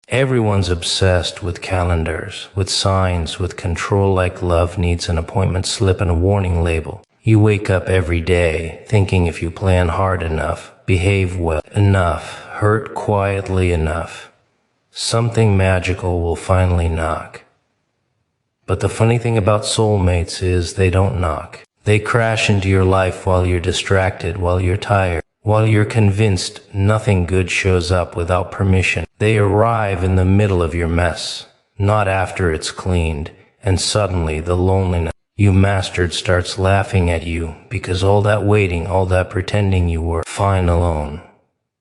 Everyone's obsessed with calendars, with signs, with control, like love needs an appointment slip and a warning label. You wake up every day thinking if you plan hard enough, behave well enough, hurt quietly enough, something magical will finally knock. But the funny thing about soulmates is they don't knock. They crash into your life while you're distracted, while you're tired, while you're convinced nothing good shows up without permission. They arrive in the middle of your mess, not after it's cleaned, and suddenly the loneliness you mastered starts laughing at you because all that waiting, all that pretending you were fine alone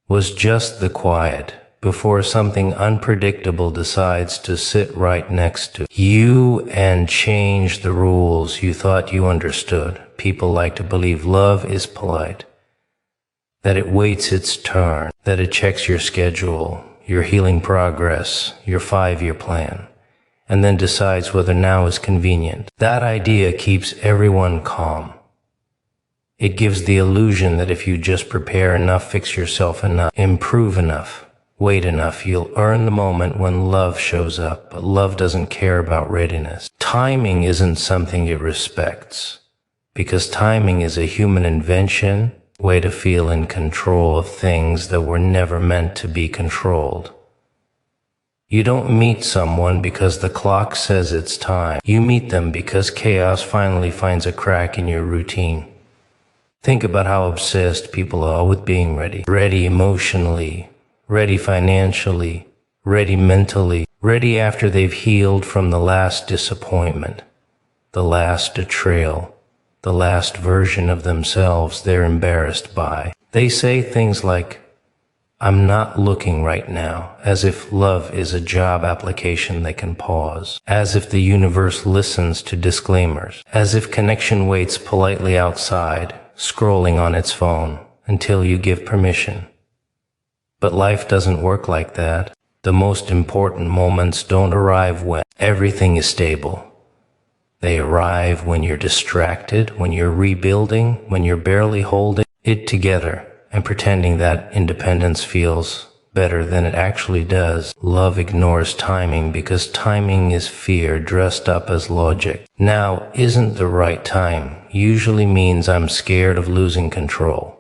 was just the quiet before something unpredictable decides to sit right next to you and change the rules you thought you understood. People like to believe love is polite, that it waits its turn, that it checks your schedule, your healing progress, your 5-year plan, and then decides whether now is convenient. That idea keeps everyone calm. It gives the illusion that if you just prepare enough, fix yourself enough, improve enough, wait enough, you'll earn the moment when love shows up. But love doesn't care about readiness. Timing isn't something it respects, because timing is a human invention, way to feel in control of things that were never meant to be controlled. You don't meet someone because the clock says it's time. You meet them because chaos finally finds a crack in your routine. Think about how obsessed people are with being ready. Ready emotionally, ready financially, ready mentally, ready after they've healed from the last disappointment, the last betrayal, the last version of themselves they're embarrassed by. They say things like, "I'm not looking right now," as if love is a job application they can pause, as if the universe listens to disclaimers, as if connection waits politely outside, scrolling on its phone until you give permission. But life doesn't work like that. The most important moments don't arrive when everything is stable. They arrive when you're distracted, when you're rebuilding, when you're barely holding it together and pretending that independence feels better than it actually does. Love ignores timing because timing is fear dressed up as logic. Now isn't the right time usually means I'm scared of losing control.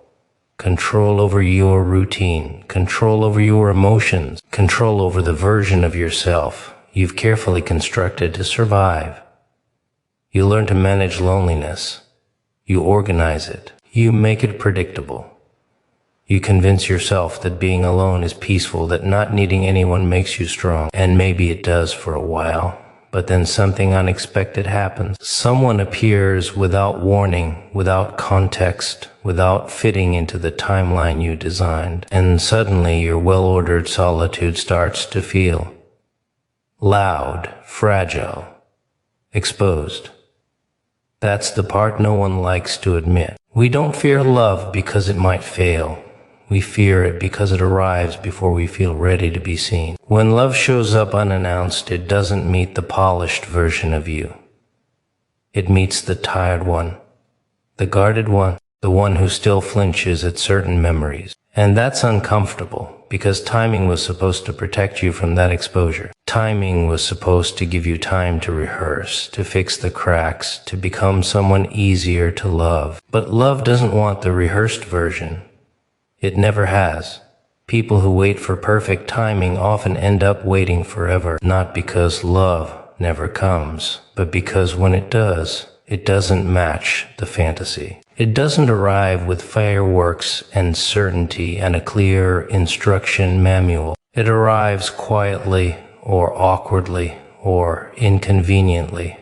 Control over your routine, control over your emotions, control over the version of yourself you've carefully constructed to survive. You learn to manage loneliness. You organize it. You make it predictable. You convince yourself that being alone is peaceful, that not needing anyone makes you strong. And maybe it does for a while, but then something unexpected happens. Someone appears without warning, without context, without fitting into the timeline you designed. And suddenly your well-ordered solitude starts to feel loud, fragile, exposed. That's the part no one likes to admit. We don't fear love because it might fail. We fear it because it arrives before we feel ready to be seen. When love shows up unannounced, it doesn't meet the polished version of you. It meets the tired one, the guarded one, the one who still flinches at certain memories. And that's uncomfortable because timing was supposed to protect you from that exposure. Timing was supposed to give you time to rehearse, to fix the cracks, to become someone easier to love. But love doesn't want the rehearsed version. It never has. People who wait for perfect timing often end up waiting forever, not because love never comes, but because when it does, it doesn't match the fantasy. It doesn't arrive with fireworks and certainty and a clear instruction manual. It arrives quietly or awkwardly or inconveniently.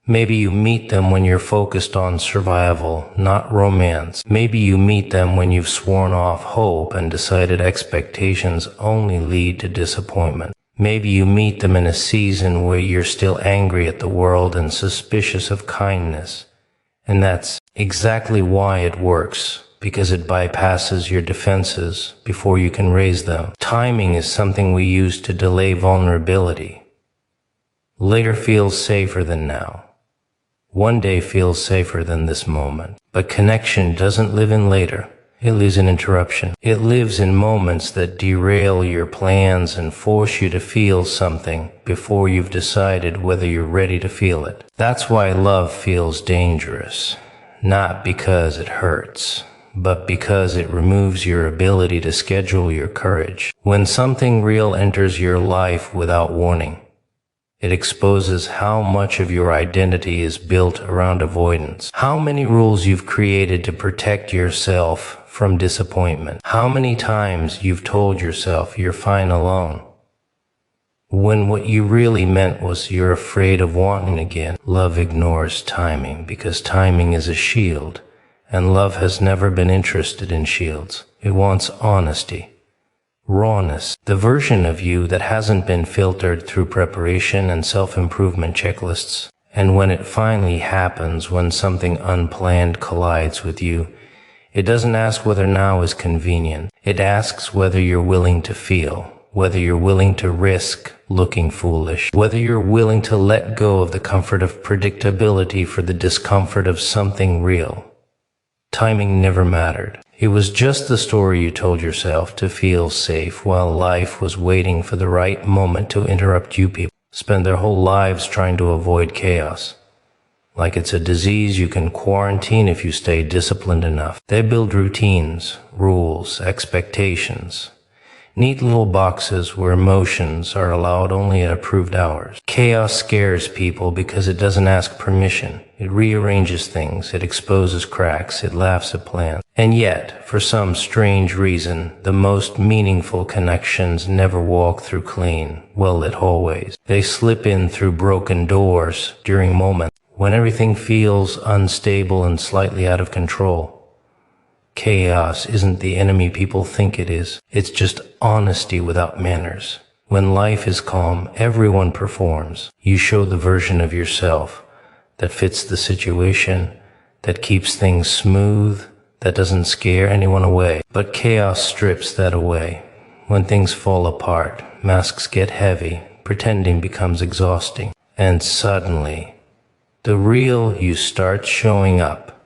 Maybe you meet them when you're focused on survival, not romance. Maybe you meet them when you've sworn off hope and decided expectations only lead to disappointment. Maybe you meet them in a season where you're still angry at the world and suspicious of kindness. And that's exactly why it works, because it bypasses your defenses before you can raise them. Timing is something we use to delay vulnerability. Later feels safer than now. One day feels safer than this moment. But connection doesn't live in later. It lives in interruption. It lives in moments that derail your plans and force you to feel something before you've decided whether you're ready to feel it. That's why love feels dangerous. Not because it hurts, but because it removes your ability to schedule your courage. When something real enters your life without warning, it exposes how much of your identity is built around avoidance. How many rules you've created to protect yourself from disappointment. How many times you've told yourself you're fine alone, when what you really meant was you're afraid of wanting again. Love ignores timing because timing is a shield, and love has never been interested in shields. It wants honesty. Rawness, the version of you that hasn't been filtered through preparation and self-improvement checklists. And when it finally happens, when something unplanned collides with you, it doesn't ask whether now is convenient. It asks whether you're willing to feel, whether you're willing to risk looking foolish, whether you're willing to let go of the comfort of predictability for the discomfort of something real. Timing never mattered. It was just the story you told yourself to feel safe while life was waiting for the right moment to interrupt you. People spend their whole lives trying to avoid chaos, like it's a disease you can quarantine if you stay disciplined enough. They build routines, rules, expectations, neat little boxes where emotions are allowed only at approved hours. Chaos scares people because it doesn't ask permission. It rearranges things, it exposes cracks, it laughs at plans. And yet, for some strange reason, the most meaningful connections never walk through clean, well-lit hallways. They slip in through broken doors during moments when everything feels unstable and slightly out of control. Chaos isn't the enemy people think it is. It's just honesty without manners. When life is calm, everyone performs. You show the version of yourself that fits the situation, that keeps things smooth, that doesn't scare anyone away. But chaos strips that away. When things fall apart, masks get heavy, pretending becomes exhausting. And suddenly, the real you starts showing up.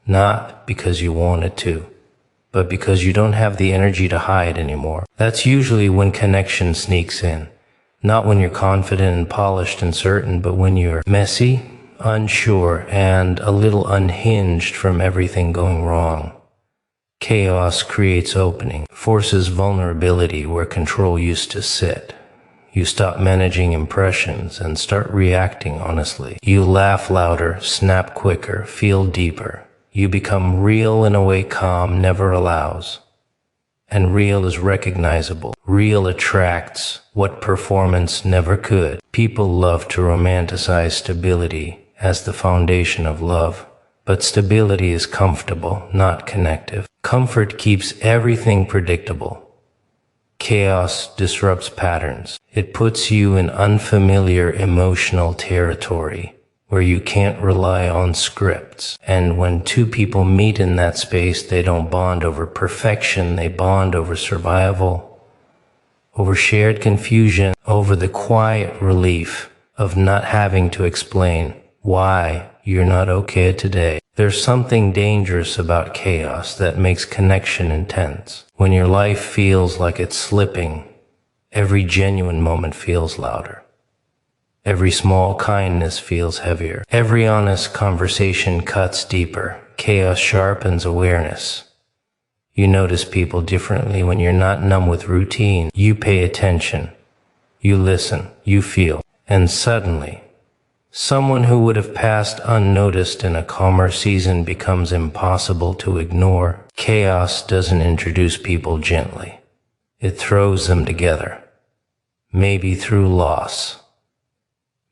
Not because you wanted to, but because you don't have the energy to hide anymore. That's usually when connection sneaks in. Not when you're confident and polished and certain, but when you're messy, unsure, and a little unhinged from everything going wrong. Chaos creates opening, forces vulnerability where control used to sit. You stop managing impressions and start reacting honestly. You laugh louder, snap quicker, feel deeper. You become real in a way calm never allows. And real is recognizable. Real attracts what performance never could. People love to romanticize stability as the foundation of love. But stability is comfortable, not connective. Comfort keeps everything predictable. Chaos disrupts patterns. It puts you in unfamiliar emotional territory, where you can't rely on scripts. And when two people meet in that space, they don't bond over perfection, they bond over survival, over shared confusion, over the quiet relief of not having to explain why you're not okay today. There's something dangerous about chaos that makes connection intense. When your life feels like it's slipping, every genuine moment feels louder. Every small kindness feels heavier. Every honest conversation cuts deeper. Chaos sharpens awareness. You notice people differently when you're not numb with routine. You pay attention. You listen. You feel. And suddenly, someone who would have passed unnoticed in a calmer season becomes impossible to ignore. Chaos doesn't introduce people gently. It throws them together. Maybe through loss.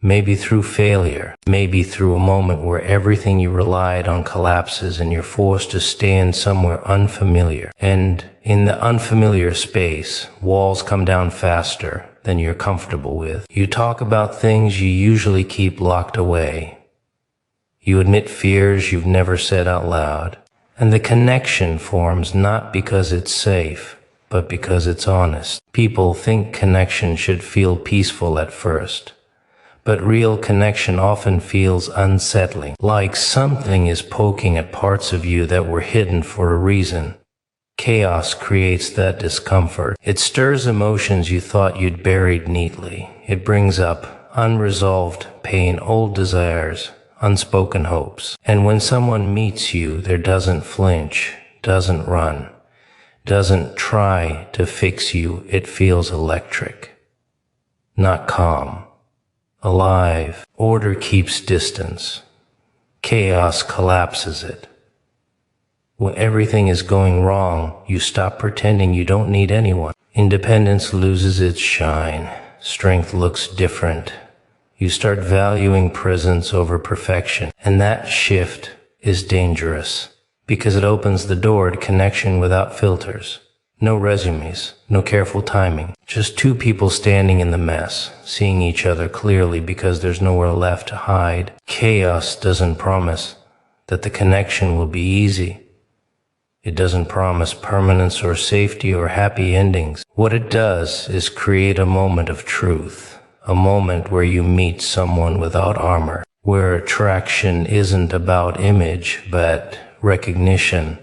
Maybe through failure, maybe through a moment where everything you relied on collapses and you're forced to stand somewhere unfamiliar. And in the unfamiliar space, walls come down faster than you're comfortable with. You talk about things you usually keep locked away. You admit fears you've never said out loud. And the connection forms not because it's safe, but because it's honest. People think connection should feel peaceful at first. But real connection often feels unsettling, like something is poking at parts of you that were hidden for a reason. Chaos creates that discomfort. It stirs emotions you thought you'd buried neatly. It brings up unresolved pain, old desires, unspoken hopes. And when someone meets you, there doesn't flinch, doesn't run, doesn't try to fix you. It feels electric, not calm, alive. Order keeps distance. Chaos collapses it. When everything is going wrong, you stop pretending you don't need anyone. Independence loses its shine. Strength looks different. You start valuing presence over perfection. And that shift is dangerous because it opens the door to connection without filters. No resumes, no careful timing. Just two people standing in the mess, seeing each other clearly because there's nowhere left to hide. Chaos doesn't promise that the connection will be easy. It doesn't promise permanence or safety or happy endings. What it does is create a moment of truth, a moment where you meet someone without armor, where attraction isn't about image but recognition,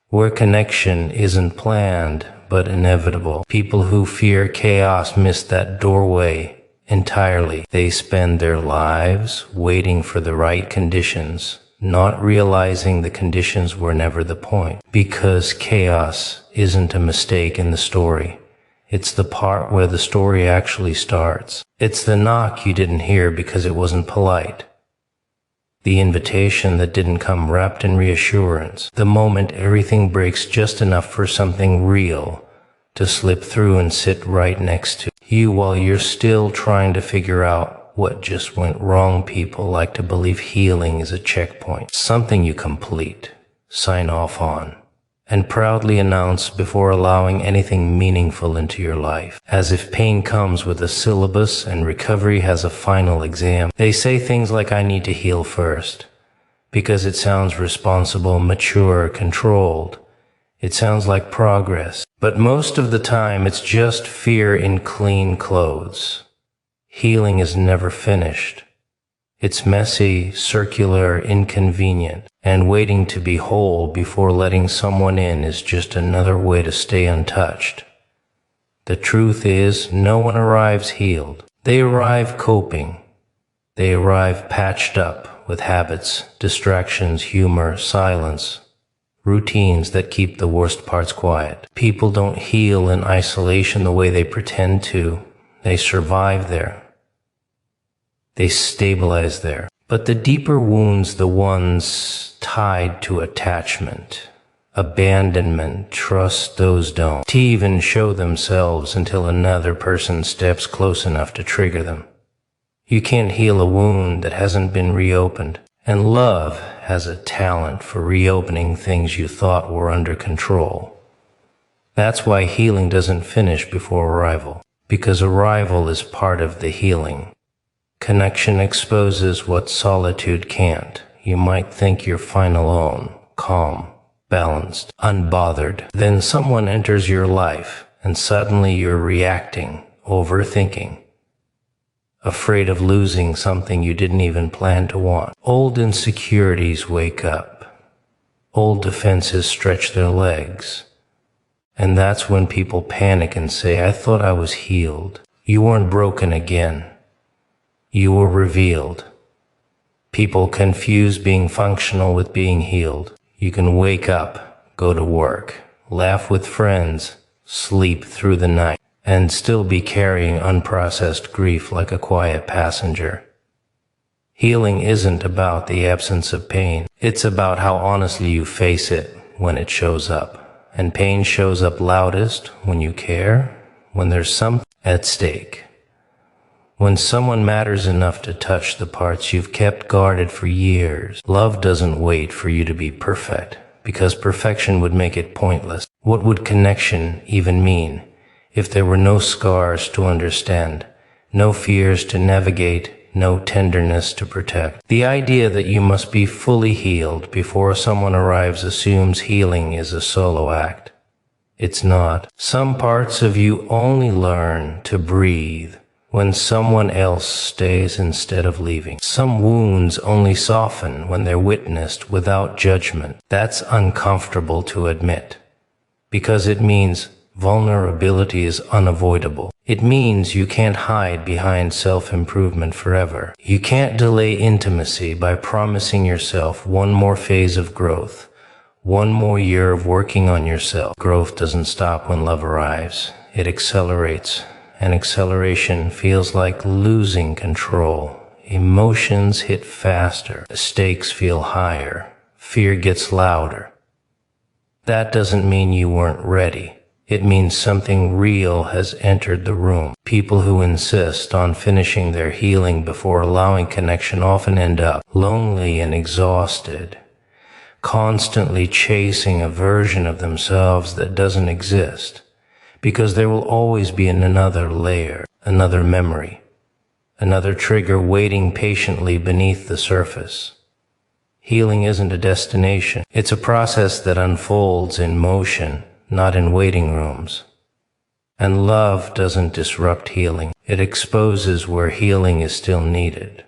where connection isn't planned but inevitable. People who fear chaos miss that doorway entirely. They spend their lives waiting for the right conditions, not realizing the conditions were never the point. Because chaos isn't a mistake in the story. It's the part where the story actually starts. It's the knock you didn't hear because it wasn't polite. The invitation that didn't come wrapped in reassurance. The moment everything breaks just enough for something real to slip through and sit right next to you while you're still trying to figure out what just went wrong. People like to believe healing is a checkpoint, something you complete, sign off on, and proudly announce before allowing anything meaningful into your life. As if pain comes with a syllabus and recovery has a final exam. They say things like, I need to heal first, because it sounds responsible, mature, controlled. It sounds like progress. But most of the time, it's just fear in clean clothes. Healing is never finished. It's messy, circular, inconvenient, and waiting to be whole before letting someone in is just another way to stay untouched. The truth is, no one arrives healed. They arrive coping. They arrive patched up with habits, distractions, humor, silence, routines that keep the worst parts quiet. People don't heal in isolation the way they pretend to. They survive there. They stabilize there. But the deeper wounds, the ones tied to attachment, abandonment, trust, those don't even show themselves until another person steps close enough to trigger them. You can't heal a wound that hasn't been reopened. And love has a talent for reopening things you thought were under control. That's why healing doesn't finish before arrival, because arrival is part of the healing. Connection exposes what solitude can't. You might think you're fine alone, calm, balanced, unbothered. Then someone enters your life, and suddenly you're reacting, overthinking, afraid of losing something you didn't even plan to want. Old insecurities wake up. Old defenses stretch their legs. And that's when people panic and say, I thought I was healed. You weren't broken again. You were revealed. People confuse being functional with being healed. You can wake up, go to work, laugh with friends, sleep through the night, and still be carrying unprocessed grief like a quiet passenger. Healing isn't about the absence of pain. It's about how honestly you face it when it shows up. And pain shows up loudest when you care, when there's something at stake. When someone matters enough to touch the parts you've kept guarded for years. Love doesn't wait for you to be perfect, because perfection would make it pointless. What would connection even mean if there were no scars to understand, no fears to navigate, no tenderness to protect? The idea that you must be fully healed before someone arrives assumes healing is a solo act. It's not. Some parts of you only learn to breathe when someone else stays instead of leaving. Some wounds only soften when they're witnessed without judgment. That's uncomfortable to admit, because it means vulnerability is unavoidable. It means you can't hide behind self-improvement forever. You can't delay intimacy by promising yourself one more phase of growth, one more year of working on yourself. Growth doesn't stop when love arrives. It accelerates, and acceleration feels like losing control. Emotions hit faster, the stakes feel higher, fear gets louder. That doesn't mean you weren't ready. It means something real has entered the room. People who insist on finishing their healing before allowing connection often end up lonely and exhausted, constantly chasing a version of themselves that doesn't exist, because there will always be another layer, another memory, another trigger waiting patiently beneath the surface. Healing isn't a destination. It's a process that unfolds in motion, not in waiting rooms. And love doesn't disrupt healing. It exposes where healing is still needed.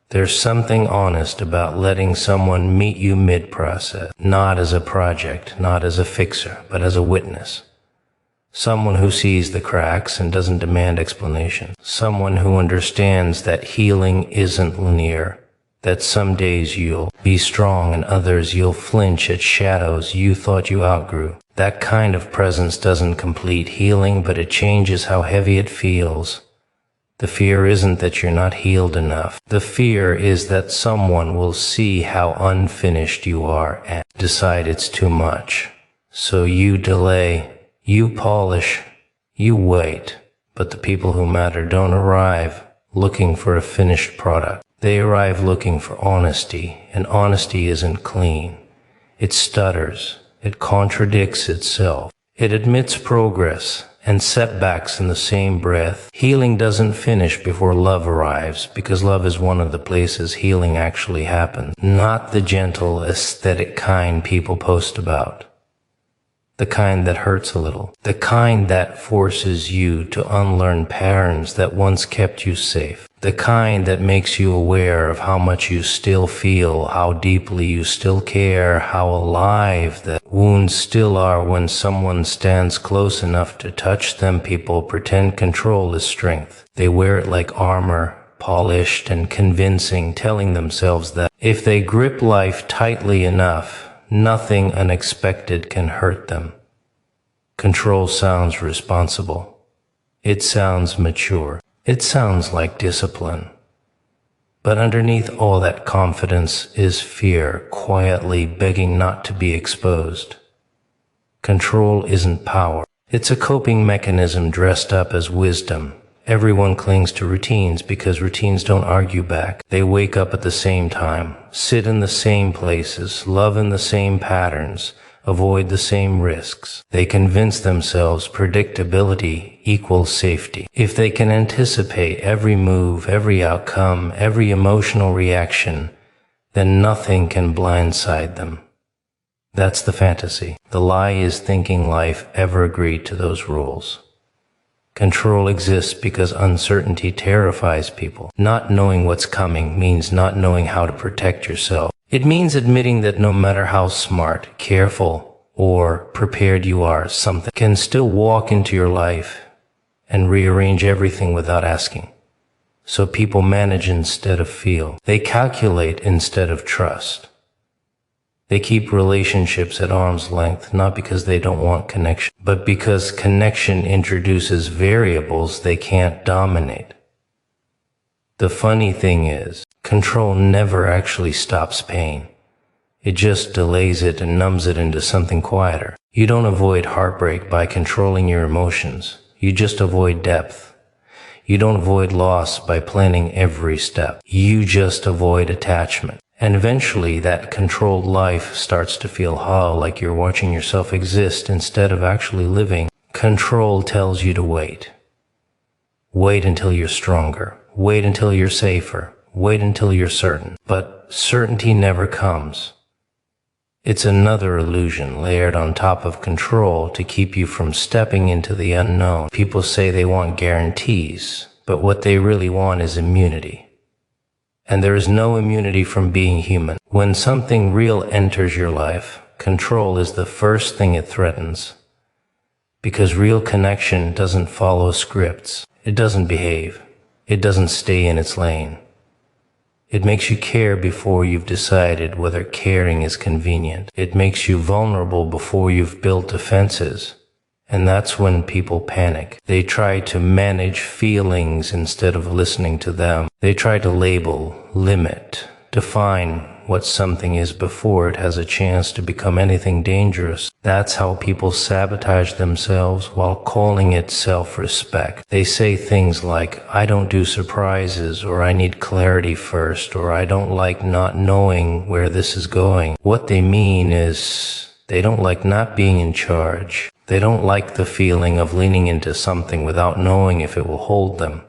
There's something honest about letting someone meet you mid-process, not as a project, not as a fixer, but as a witness. Someone who sees the cracks and doesn't demand explanation. Someone who understands that healing isn't linear, that some days you'll be strong and others you'll flinch at shadows you thought you outgrew. That kind of presence doesn't complete healing, but it changes how heavy it feels. The fear isn't that you're not healed enough. The fear is that someone will see how unfinished you are and decide it's too much. So you delay, you polish, you wait. But the people who matter don't arrive looking for a finished product. They arrive looking for honesty, and honesty isn't clean. It stutters. It contradicts itself. It admits progress and setbacks in the same breath. Healing doesn't finish before love arrives, because love is one of the places healing actually happens. Not the gentle, aesthetic kind people post about. The kind that hurts a little. The kind that forces you to unlearn patterns that once kept you safe. The kind that makes you aware of how much you still feel, how deeply you still care, how alive the wounds still are when someone stands close enough to touch them. People pretend control is strength. They wear it like armor, polished and convincing, telling themselves that if they grip life tightly enough, nothing unexpected can hurt them. Control sounds responsible. It sounds mature. It sounds like discipline. But underneath all that confidence is fear, quietly begging not to be exposed. Control isn't power. It's a coping mechanism dressed up as wisdom. Everyone clings to routines because routines don't argue back. They wake up at the same time, sit in the same places, love in the same patterns, avoid the same risks. They convince themselves predictability equals safety. If they can anticipate every move, every outcome, every emotional reaction, then nothing can blindside them. That's the fantasy. The lie is thinking life ever agreed to those rules. Control exists because uncertainty terrifies people. Not knowing what's coming means not knowing how to protect yourself. It means admitting that no matter how smart, careful, or prepared you are, something can still walk into your life and rearrange everything without asking. So people manage instead of feel. They calculate instead of trust. They keep relationships at arm's length, not because they don't want connection, but because connection introduces variables they can't dominate. The funny thing is, control never actually stops pain. It just delays it and numbs it into something quieter. You don't avoid heartbreak by controlling your emotions. You just avoid depth. You don't avoid loss by planning every step. You just avoid attachment. And eventually that controlled life starts to feel hollow, like you're watching yourself exist instead of actually living. Control tells you to wait. Wait until you're stronger. Wait until you're safer. Wait until you're certain. But certainty never comes. It's another illusion layered on top of control to keep you from stepping into the unknown. People say they want guarantees, but what they really want is immunity. And there is no immunity from being human. When something real enters your life, control is the first thing it threatens. Because real connection doesn't follow scripts. It doesn't behave. It doesn't stay in its lane. It makes you care before you've decided whether caring is convenient. It makes you vulnerable before you've built defenses. And that's when people panic. They try to manage feelings instead of listening to them. They try to label, limit, define what something is before it has a chance to become anything dangerous. That's how people sabotage themselves while calling it self-respect. They say things like, I don't do surprises, or I need clarity first, or I don't like not knowing where this is going. What they mean is, they don't like not being in charge. They don't like the feeling of leaning into something without knowing if it will hold them.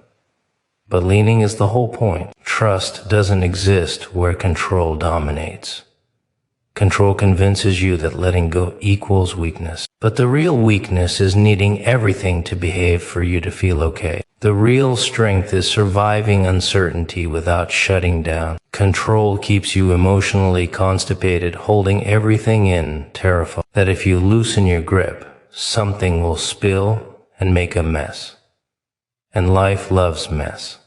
But leaning is the whole point. Trust doesn't exist where control dominates. Control convinces you that letting go equals weakness. But the real weakness is needing everything to behave for you to feel okay. The real strength is surviving uncertainty without shutting down. Control keeps you emotionally constipated, holding everything in, terrified that if you loosen your grip, something will spill and make a mess. And life loves mess.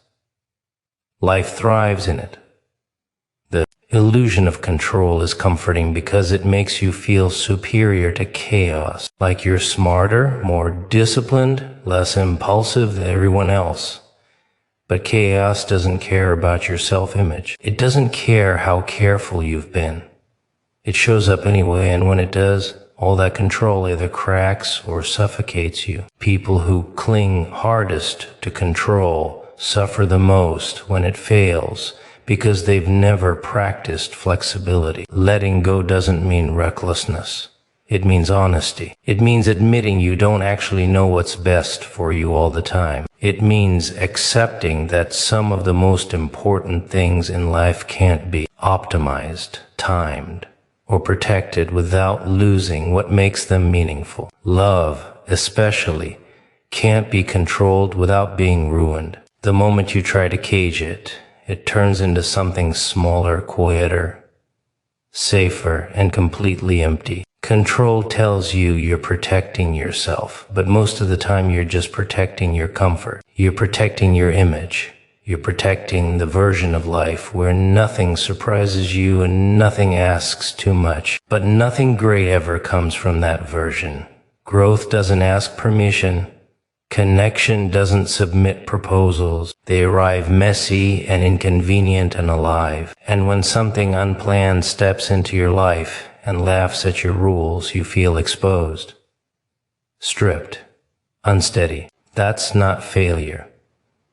Life thrives in it. The illusion of control is comforting because it makes you feel superior to chaos, like you're smarter, more disciplined, less impulsive than everyone else. But chaos doesn't care about your self-image. It doesn't care how careful you've been. It shows up anyway, and when it does, all that control either cracks or suffocates you. People who cling hardest to control suffer the most when it fails because they've never practiced flexibility. Letting go doesn't mean recklessness. It means honesty. It means admitting you don't actually know what's best for you all the time. It means accepting that some of the most important things in life can't be optimized, timed, or protected without losing what makes them meaningful. Love, especially, can't be controlled without being ruined. The moment you try to cage it, it turns into something smaller, quieter, safer, and completely empty. Control tells you you're protecting yourself, but most of the time you're just protecting your comfort. You're protecting your image. You're protecting the version of life where nothing surprises you and nothing asks too much. But nothing great ever comes from that version. Growth doesn't ask permission. Connection doesn't submit proposals. They arrive messy and inconvenient and alive. And when something unplanned steps into your life and laughs at your rules, you feel exposed, stripped, unsteady. That's not failure.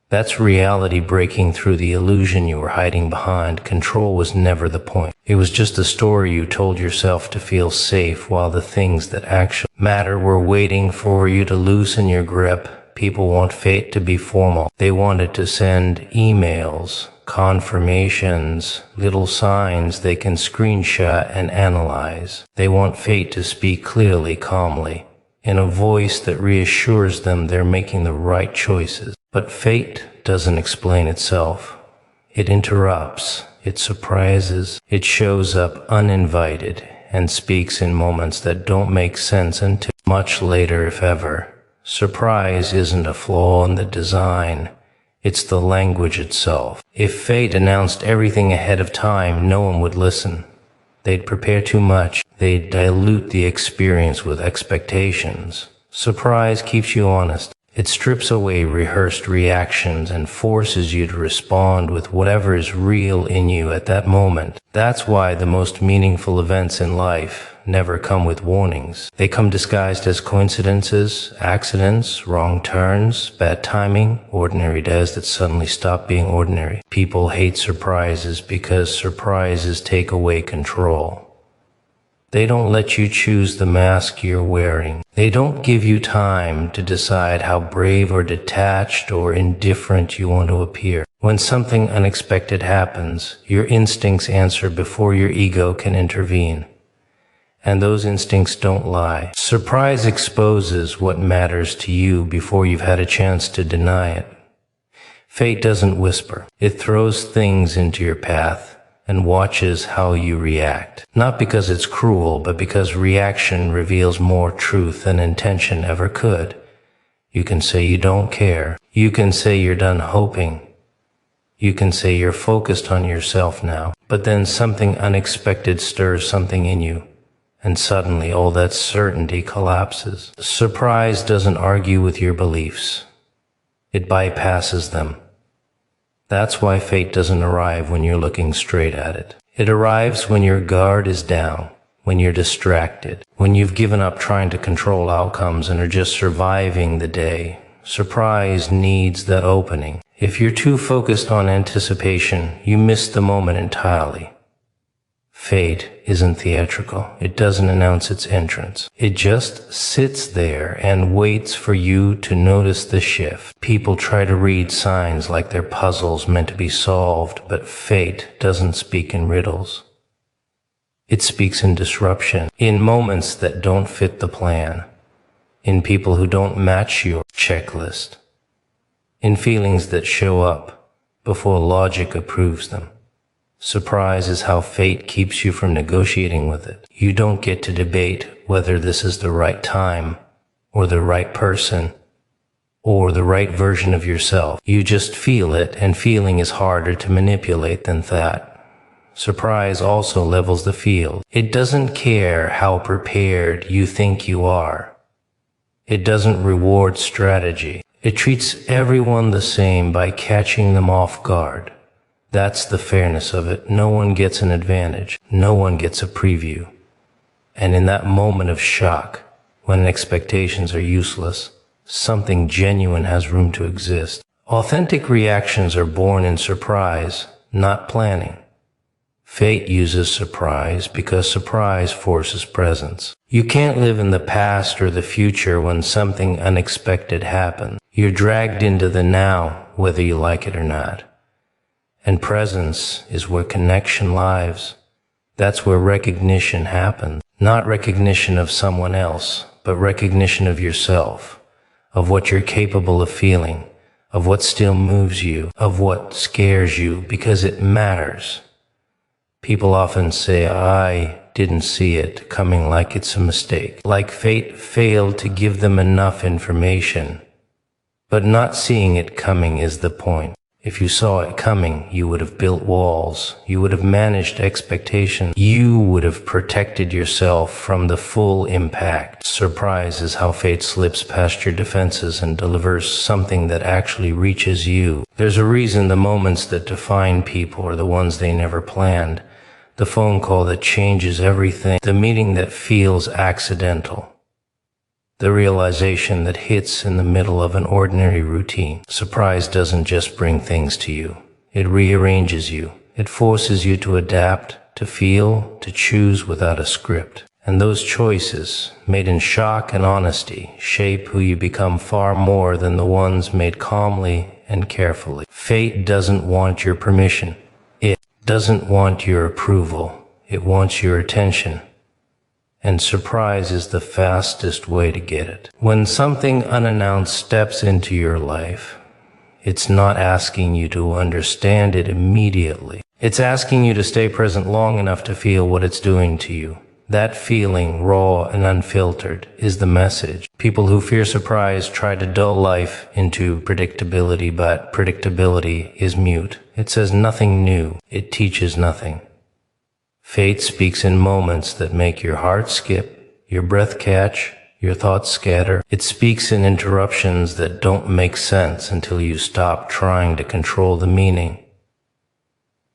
That's reality breaking through the illusion you were hiding behind. Control was never the point. It was just a story you told yourself to feel safe while the things that actually matter were waiting for you to loosen your grip. People want fate to be formal. They wanted to send emails, confirmations, little signs they can screenshot and analyze. They want fate to speak clearly, calmly, in a voice that reassures them they're making the right choices. But fate doesn't explain itself. It interrupts, it surprises, it shows up uninvited and speaks in moments that don't make sense until much later, if ever. Surprise isn't a flaw in the design, it's the language itself. If fate announced everything ahead of time, no one would listen. They'd prepare too much. They'd dilute the experience with expectations. Surprise keeps you honest. It strips away rehearsed reactions and forces you to respond with whatever is real in you at that moment. That's why the most meaningful events in life never come with warnings. They come disguised as coincidences, accidents, wrong turns, bad timing, ordinary days that suddenly stop being ordinary. People hate surprises because surprises take away control. They don't let you choose the mask you're wearing. They don't give you time to decide how brave or detached or indifferent you want to appear. When something unexpected happens, your instincts answer before your ego can intervene. And those instincts don't lie. Surprise exposes what matters to you before you've had a chance to deny it. Fate doesn't whisper. It throws things into your path and watches how you react. Not because it's cruel, but because reaction reveals more truth than intention ever could. You can say you don't care. You can say you're done hoping. You can say you're focused on yourself now. But then something unexpected stirs something in you, and suddenly all that certainty collapses. Surprise doesn't argue with your beliefs. It bypasses them. That's why fate doesn't arrive when you're looking straight at it. It arrives when your guard is down, when you're distracted, when you've given up trying to control outcomes and are just surviving the day. Surprise needs that opening. If you're too focused on anticipation, you miss the moment entirely. Fate isn't theatrical. It doesn't announce its entrance. It just sits there and waits for you to notice the shift. People try to read signs like they're puzzles meant to be solved, but fate doesn't speak in riddles. It speaks in disruption, in moments that don't fit the plan, in people who don't match your checklist, in feelings that show up before logic approves them. Surprise is how fate keeps you from negotiating with it. You don't get to debate whether this is the right time, or the right person, or the right version of yourself. You just feel it, and feeling is harder to manipulate than that. Surprise also levels the field. It doesn't care how prepared you think you are. It doesn't reward strategy. It treats everyone the same by catching them off guard. That's the fairness of it. No one gets an advantage. No one gets a preview. And in that moment of shock, when expectations are useless, something genuine has room to exist. Authentic reactions are born in surprise, not planning. Fate uses surprise because surprise forces presence. You can't live in the past or the future when something unexpected happens. You're dragged into the now, whether you like it or not. And presence is where connection lives. That's where recognition happens. Not recognition of someone else, but recognition of yourself, of what you're capable of feeling, of what still moves you, of what scares you, because it matters. People often say, I didn't see it coming, like it's a mistake, like fate failed to give them enough information. But not seeing it coming is the point. If you saw it coming, you would have built walls. You would have managed expectations. You would have protected yourself from the full impact. Surprise is how fate slips past your defenses and delivers something that actually reaches you. There's a reason the moments that define people are the ones they never planned. The phone call that changes everything. The meeting that feels accidental. The realization that hits in the middle of an ordinary routine. Surprise doesn't just bring things to you. It rearranges you. It forces you to adapt, to feel, to choose without a script. And those choices, made in shock and honesty, shape who you become far more than the ones made calmly and carefully. Fate doesn't want your permission. It doesn't want your approval. It wants your attention. And surprise is the fastest way to get it. When something unannounced steps into your life, it's not asking you to understand it immediately. It's asking you to stay present long enough to feel what it's doing to you. That feeling, raw and unfiltered, is the message. People who fear surprise try to dull life into predictability, but predictability is mute. It says nothing new. It teaches nothing. Fate speaks in moments that make your heart skip, your breath catch, your thoughts scatter. It speaks in interruptions that don't make sense until you stop trying to control the meaning.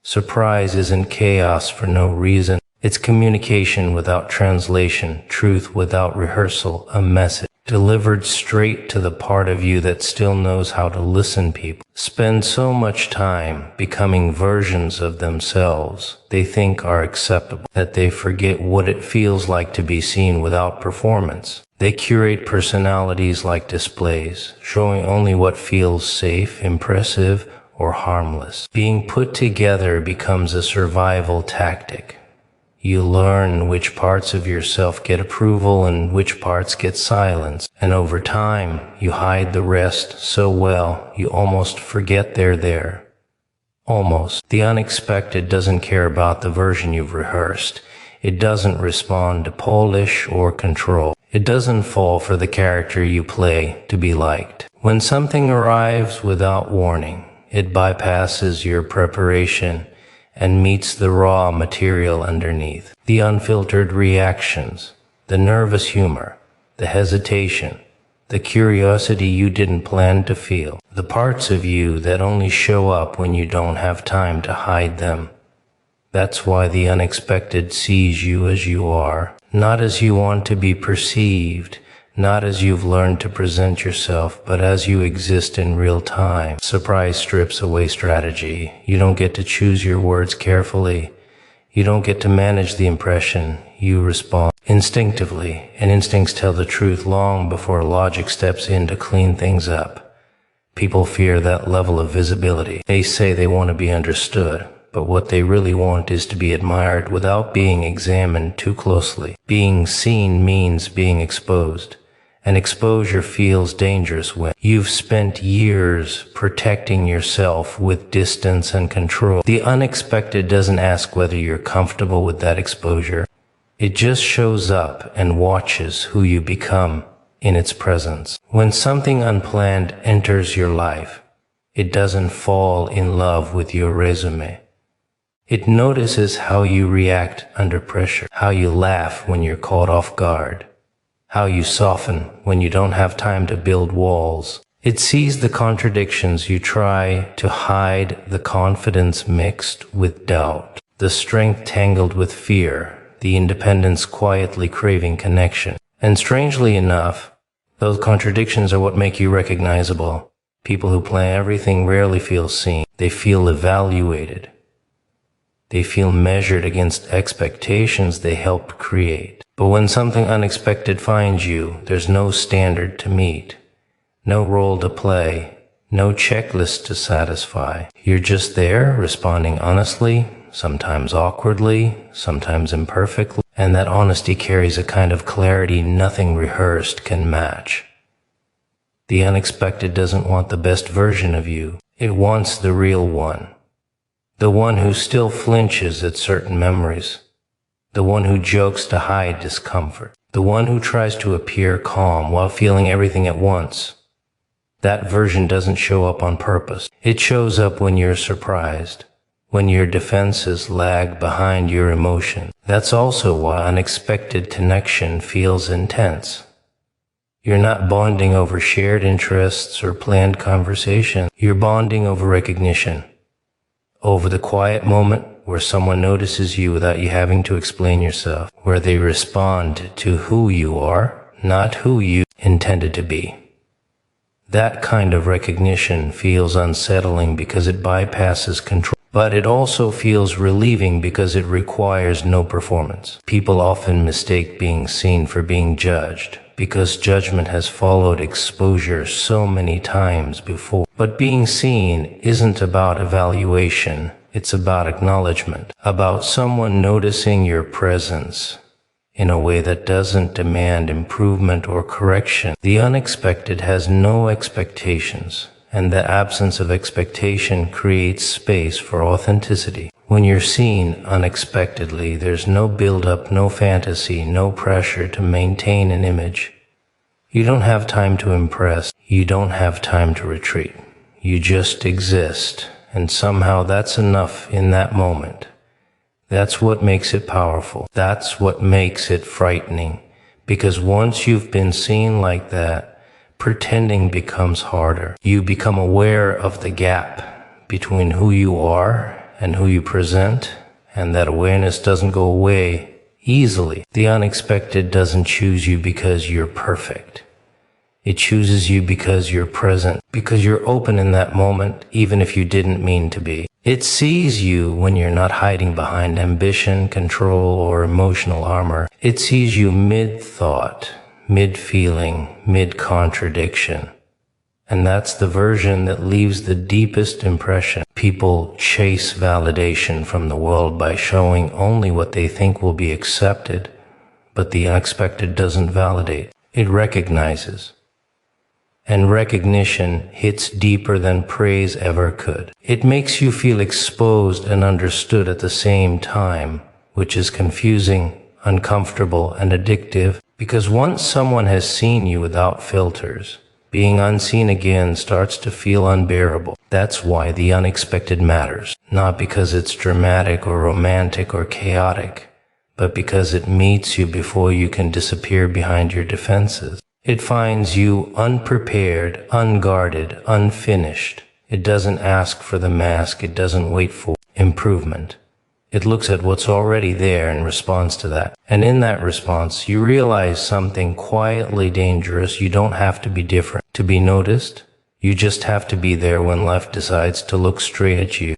Surprise isn't chaos for no reason. It's communication without translation, truth without rehearsal, a message delivered straight to the part of you that still knows how to listen. People spend so much time becoming versions of themselves they think are acceptable that they forget what it feels like to be seen without performance. They curate personalities like displays, showing only what feels safe, impressive, or harmless. Being put together becomes a survival tactic. You learn which parts of yourself get approval and which parts get silence. And over time, you hide the rest so well you almost forget they're there. Almost. The unexpected doesn't care about the version you've rehearsed. It doesn't respond to polish or control. It doesn't fall for the character you play to be liked. When something arrives without warning, it bypasses your preparation and meets the raw material underneath. The unfiltered reactions, the nervous humor, the hesitation, the curiosity you didn't plan to feel, the parts of you that only show up when you don't have time to hide them. That's why the unexpected sees you as you are, not as you want to be perceived, not as you've learned to present yourself, but as you exist in real time. Surprise strips away strategy. You don't get to choose your words carefully. You don't get to manage the impression. You respond instinctively, and instincts tell the truth long before logic steps in to clean things up. People fear that level of visibility. They say they want to be understood, but what they really want is to be admired without being examined too closely. Being seen means being exposed, and exposure feels dangerous when you've spent years protecting yourself with distance and control. The unexpected doesn't ask whether you're comfortable with that exposure. It just shows up and watches who you become in its presence. When something unplanned enters your life, it doesn't fall in love with your resume. It notices how you react under pressure, how you laugh when you're caught off guard, how you soften when you don't have time to build walls. It sees the contradictions you try to hide, the confidence mixed with doubt, the strength tangled with fear, the independence quietly craving connection. And strangely enough, those contradictions are what make you recognizable. People who plan everything rarely feel seen. They feel evaluated. They feel measured against expectations they helped create. But when something unexpected finds you, there's no standard to meet, no role to play, no checklist to satisfy. You're just there, responding honestly, sometimes awkwardly, sometimes imperfectly, and that honesty carries a kind of clarity nothing rehearsed can match. The unexpected doesn't want the best version of you. It wants the real one. The one who still flinches at certain memories. The one who jokes to hide discomfort. The one who tries to appear calm while feeling everything at once. That version doesn't show up on purpose. It shows up when you're surprised, when your defenses lag behind your emotion. That's also why unexpected connection feels intense. You're not bonding over shared interests or planned conversation. You're bonding over recognition. Over the quiet moment where someone notices you without you having to explain yourself, where they respond to who you are, not who you intended to be. That kind of recognition feels unsettling because it bypasses control, but it also feels relieving because it requires no performance. People often mistake being seen for being judged, because judgment has followed exposure so many times before. But being seen isn't about evaluation, it's about acknowledgement, about someone noticing your presence in a way that doesn't demand improvement or correction. The unexpected has no expectations, and the absence of expectation creates space for authenticity. When you're seen unexpectedly, there's no build-up, no fantasy, no pressure to maintain an image. You don't have time to impress. You don't have time to retreat. You just exist, and somehow that's enough in that moment. That's what makes it powerful. That's what makes it frightening. Because once you've been seen like that, pretending becomes harder. You become aware of the gap between who you are and who you present, and that awareness doesn't go away easily. The unexpected doesn't choose you because you're perfect. It chooses you because you're present, because you're open in that moment, even if you didn't mean to be. It sees you when you're not hiding behind ambition, control, or emotional armor. It sees you mid-thought, mid-feeling, mid-contradiction. And that's the version that leaves the deepest impression. People chase validation from the world by showing only what they think will be accepted, but the unexpected doesn't validate. It recognizes. And recognition hits deeper than praise ever could. It makes you feel exposed and understood at the same time, which is confusing, uncomfortable, and addictive, because once someone has seen you without filters, being unseen again starts to feel unbearable. That's why the unexpected matters, not because it's dramatic or romantic or chaotic, but because it meets you before you can disappear behind your defenses. It finds you unprepared, unguarded, unfinished. It doesn't ask for the mask. It doesn't wait for improvement. It looks at what's already there and responds to that. And in that response, you realize something quietly dangerous. You don't have to be different to be noticed. You just have to be there when life decides to look straight at you.